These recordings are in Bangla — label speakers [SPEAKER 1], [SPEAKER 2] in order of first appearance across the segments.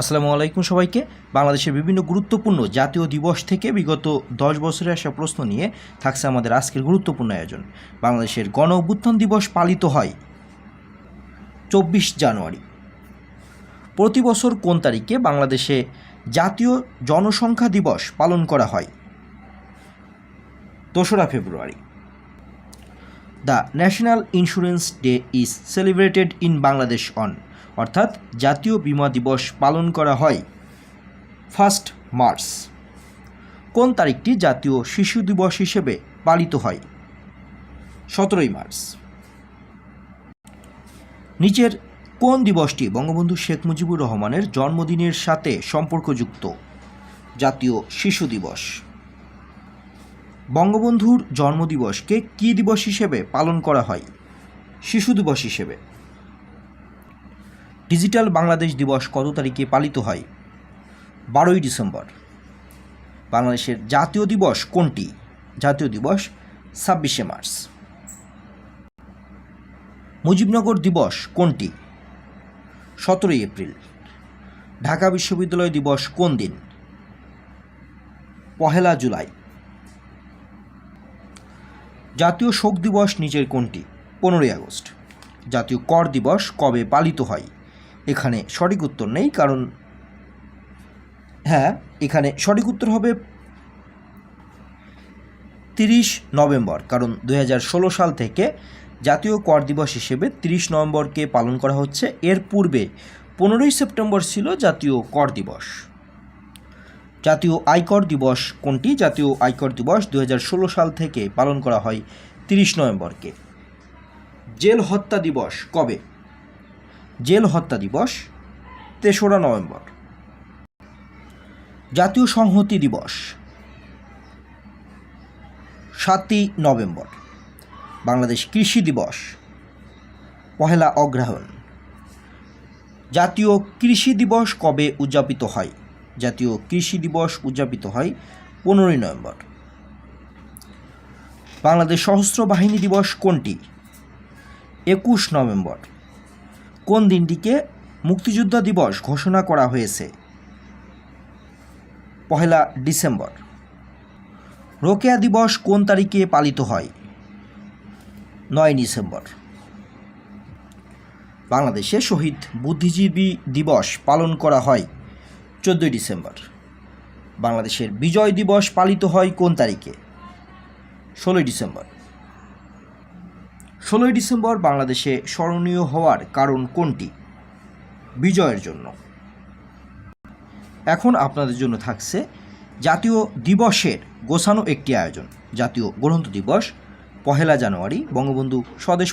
[SPEAKER 1] আসসালামু আলাইকুম সবাইকে। বাংলাদেশের বিভিন্ন গুরুত্বপূর্ণ জাতীয় দিবস থেকে বিগত 10 বছরে আসা প্রশ্ন নিয়ে থাকছে আমাদের আজকের গুরুত্বপূর্ণ আয়োজন। বাংলাদেশের গণ অভ্যুত্থান দিবস পালিত হয় 24 জানুয়ারি। প্রতি বছর কোন তারিখে বাংলাদেশে জাতীয় জনসংখ্যা দিবস পালন করা হয়? 2রা ফেব্রুয়ারি। The national insurance day is celebrated in Bangladesh on, অর্থাৎ জাতীয় বীমা দিবস পালন করা হয় 1 মার্চ। কোন তারিখটি জাতীয় শিশু দিবস হিসেবে পালিত হয়? 17 মার্চ। নিচের কোন দিবসটি বঙ্গবন্ধু শেখ মুজিবুর রহমানের জন্মদিনের সাথে সম্পর্কযুক্ত? জাতীয় শিশু দিবস। বঙ্গবন্ধুর জন্মদিবসকে কী দিবস হিসেবে পালন করা হয়? শিশু দিবস হিসেবে। ডিজিটাল বাংলাদেশ দিবস কত তারিখে পালিত হয়? 12ই ডিসেম্বর। বাংলাদেশের জাতীয় দিবস কোনটি? জাতীয় দিবস 26শে মার্চ। মুজিবনগর দিবস কোনটি? 17ই এপ্রিল। ঢাকা বিশ্ববিদ্যালয় দিবস কোন দিন? 1 জুলাই। জাতীয় শোক দিবস নিচের কোনটি? 15ই আগস্ট। জাতীয় কর দিবস কবে পালিত হয়? এখানে সঠিক উত্তর নেই, কারণ এখানে সঠিক উত্তর হবে 30 নভেম্বর, কারণ 2016 সাল থেকে জাতীয় কর দিবস হিসেবে 30 নভেম্বরকে পালন করা হচ্ছে। এর পূর্বে 15ই সেপ্টেম্বর ছিল জাতীয় কর দিবস। জাতীয় আয়কর দিবস কোনটি? জাতীয় আয়কর দিবস 2016 সাল থেকে পালন করা হয় 30 নভেম্বরকে। জেল হত্যা দিবস কবে? জেল হত্যা দিবস 3রা নভেম্বর। জাতীয় সংহতি দিবস 7ই নভেম্বর। বাংলাদেশ কৃষি দিবস 1 অগ্রহায়ণ। জাতীয় কৃষি দিবস কবে উদযাপিত হয়? জাতীয় কৃষি দিবস উদযাপিত হয় 15ই নভেম্বর। বাংলাদেশ সশস্ত্র বাহিনী দিবস কোনটি? 21 নভেম্বর। কোন দিনটিকে মুক্তিযোদ্ধা দিবস ঘোষণা করা হয়েছে? 1 ডিসেম্বর। রোকেয়া দিবস কোন তারিখে পালিত হয়? 9 ডিসেম্বর। বাংলাদেশে শহীদ বুদ্ধিজীবী দিবস পালন করা হয় 14 ডিসেম্বর। বাংলাদেশের বিজয় দিবস পালিত হয় কোন তারিখে? 16 ডিসেম্বর। 16 ডিসেম্বর বাংলাদেশে স্মরণীয় হওয়ার কারণ কোনটি? বিজয়ের জন্য। এখন আপনাদের জন্য থাকছে জাতীয় দিবসের গোছানো একটি আয়োজন। জাতীয় গ্রন্থ দিবস 1 জানুয়ারি। বঙ্গবন্ধু স্বদেশ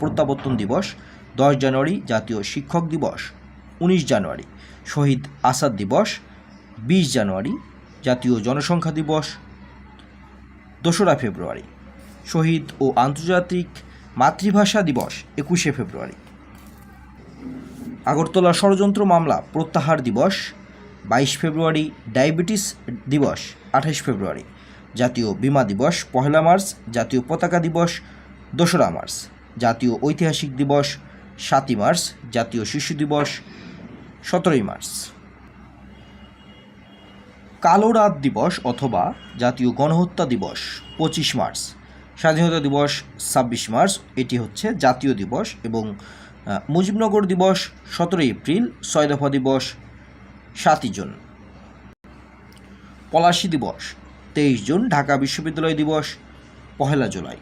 [SPEAKER 1] প্রত্যাবর্তন দিবস 10 জানুয়ারি। জাতীয় শিক্ষক দিবস 19 জানুয়ারি। শহীদ আসাদ দিবস 20 জানুয়ারি। জাতীয় জনসংখ্যা দিবস 2রা ফেব্রুয়ারি। শহীদ ও আন্তর্জাতিক মাতৃভাষা দিবস 21শে ফেব্রুয়ারি। আগরতলা ষড়যন্ত্র মামলা প্রত্যাহার দিবস 22 ফেব্রুয়ারি। ডায়াবেটিস দিবস 28 ফেব্রুয়ারি। জাতীয় বীমা দিবস 1 মার্চ। জাতীয় পতাকা দিবস 2রা মার্চ। জাতীয় ঐতিহাসিক দিবস 7ই মার্চ। জাতীয় শিশু দিবস 17ই মার্চ। কালো রাত দিবস অথবা জাতীয় গণহত্যা দিবস 25 মার্চ। স্বাধীনতা দিবস 26 মার্চ, এটি হচ্ছে জাতীয় দিবস। এবং মুজিবনগর দিবস 17 এপ্রিল। 6 দফা দিবস 7ই জুন। পলাশী দিবস 23 জুন। ঢাকা বিশ্ববিদ্যালয় দিবস 1 জুলাই।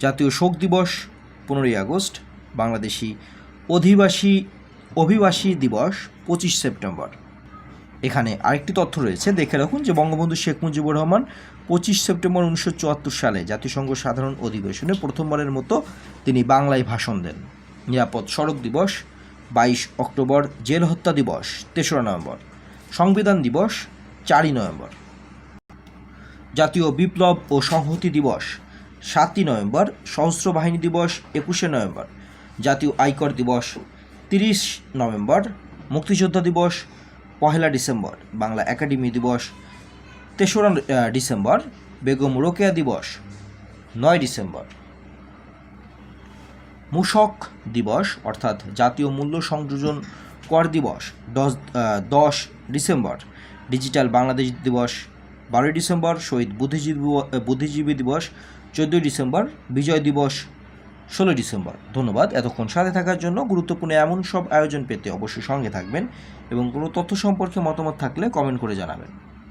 [SPEAKER 1] জাতীয় শোক দিবস 15ই আগস্ট। বাংলাদেশি অভিবাসী দিবস 25 সেপ্টেম্বর। এখানে আরেকটি তথ্য রয়েছে, দেখে রাখুন যে বঙ্গবন্ধু শেখ মুজিবুর রহমান 25 সেপ্টেম্বর 1974 সালে জাতিসংঘ সাধারণ অধিবেশনে প্রথমবারের মতো তিনি বাংলায় ভাষণ দেন। নিরাপদ সড়ক দিবস 22 অক্টোবর। জেল হত্যা দিবস 3রা নভেম্বর। সংবিধান দিবস 4ই নভেম্বর। জাতীয় বিপ্লব ও সংহতি দিবস 7ই নভেম্বর। সশস্ত্র বাহিনী দিবস 21শে নভেম্বর। জাতীয় আয়কর দিবস 30 নভেম্বর। মুক্তিযোদ্ধা দিবস 1 ডিসেম্বর। বাংলা একাডেমি দিবস 3রা ডিসেম্বর। বেগম রোকেয়া দিবস 9 ডিসেম্বর। মূসক দিবস অর্থাৎ জাতীয় মূল্য সংযোজন কর দিবস 10 ডিসেম্বর, ডিজিটাল বাংলাদেশ দিবস 12 ডিসেম্বর, শহীদ বুদ্ধিজীবী দিবস 14 ডিসেম্বর, বিজয় দিবস 16 ডিসেম্বর। ধন্যবাদ এতক্ষণ সাথে থাকার জন্য। গুরুত্বপূর্ণ এমন সব আয়োজন পেতে অবশ্যই সঙ্গে থাকবেন এবং কোনো তথ্য সম্পর্কে মতামত থাকলে কমেন্ট করে জানাবেন।